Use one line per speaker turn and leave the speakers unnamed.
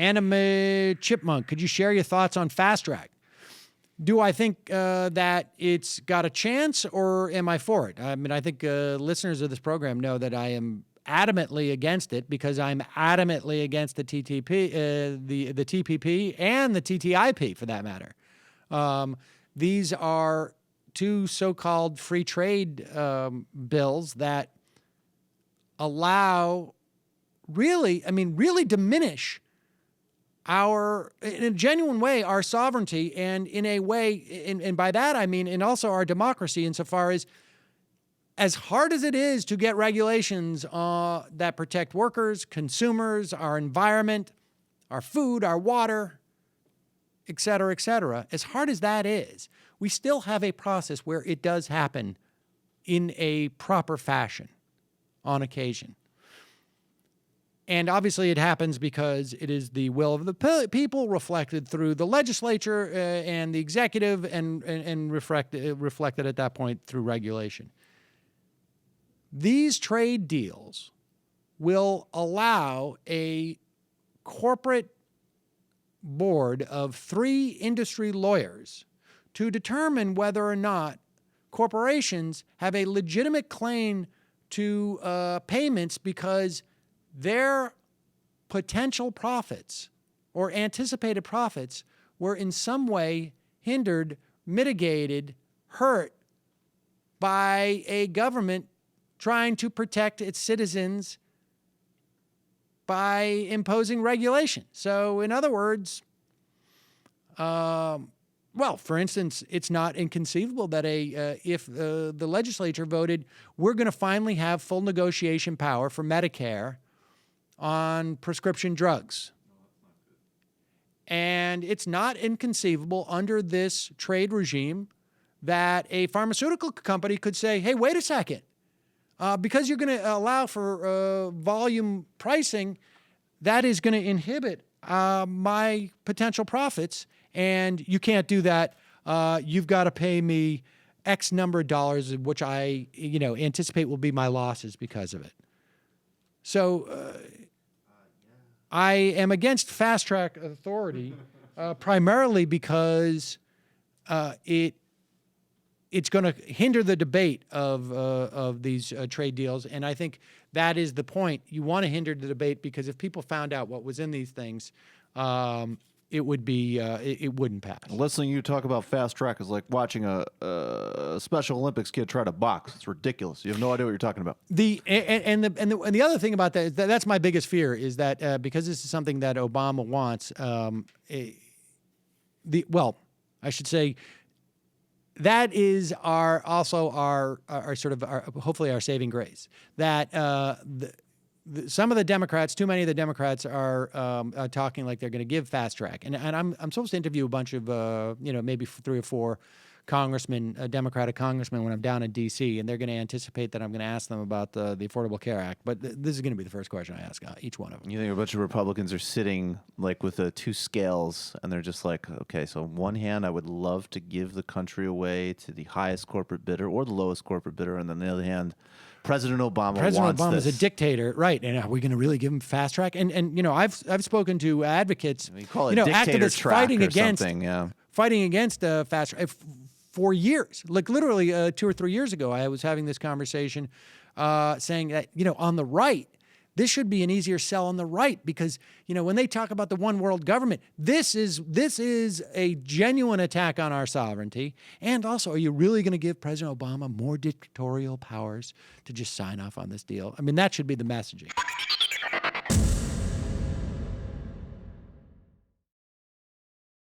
Anime Chipmunk, could you share your thoughts on fast track? Do I think that it's got a chance, or am I for it? I mean, I think listeners of this program know that I am adamantly against it because I'm adamantly against the the TPP and the TTIP for that matter. These are two so-called free trade bills that allow really diminish in a genuine way, our sovereignty, and in a way, and by that I mean, and also our democracy, insofar as hard as it is to get regulations that protect workers, consumers, our environment, our food, our water, et cetera, as hard as that is, we still have a process where it does happen in a proper fashion on occasion. And obviously it happens because it is the will of the people reflected through the legislature and the executive and reflected at that point through regulation. These trade deals will allow a corporate board of 3 industry lawyers to determine whether or not corporations have a legitimate claim to payments because their potential profits or anticipated profits were in some way hindered, mitigated, hurt by a government trying to protect its citizens by imposing regulation. So, in other words, for instance, it's not inconceivable that if the legislature voted, we're going to finally have full negotiation power for Medicare on prescription drugs. And it's not inconceivable under this trade regime that a pharmaceutical company could say, hey, wait a second, because you're going to allow for volume pricing, that is going to inhibit my potential profits, and you can't do that. You've got to pay me X number of dollars, which I anticipate will be my losses because of it. So I am against fast track authority primarily because it's going to hinder the debate of these trade deals, and I think that is the point. You want to hinder the debate because if people found out what was in these things, it wouldn't pass.
Listening to you talk about fast track is like watching a Special Olympics kid try to box. It's ridiculous. You have no idea what you're talking about.
The other thing about that is that's my biggest fear is that because this is something that Obama wants. I should say that is hopefully our saving grace. That some of the Democrats, too many of the Democrats are talking like they're going to give fast track. And I'm supposed to interview a bunch of, maybe 3 or 4 congressmen, Democratic congressmen when I'm down in D.C., and they're going to anticipate that I'm going to ask them about the Affordable Care Act. But this is going to be the first question I ask each one of them.
You think a bunch of Republicans are sitting like with 2 scales, and they're just like, okay, so on one hand, I would love to give the country away to the highest corporate bidder or the lowest corporate bidder, and on the other hand, President Obama
is a dictator, right? And are we going to really give him fast track? And I've spoken to advocates,
you call it dictator
activists
track
fighting
or
against
something, yeah.
Fighting against fast track for years. Like literally 2 or 3 years ago, I was having this conversation saying that on the right, this should be an easier sell on the right because when they talk about the one world government, this is a genuine attack on our sovereignty. And also, are you really going to give President Obama more dictatorial powers to just sign off on this deal? I mean, that should be the messaging.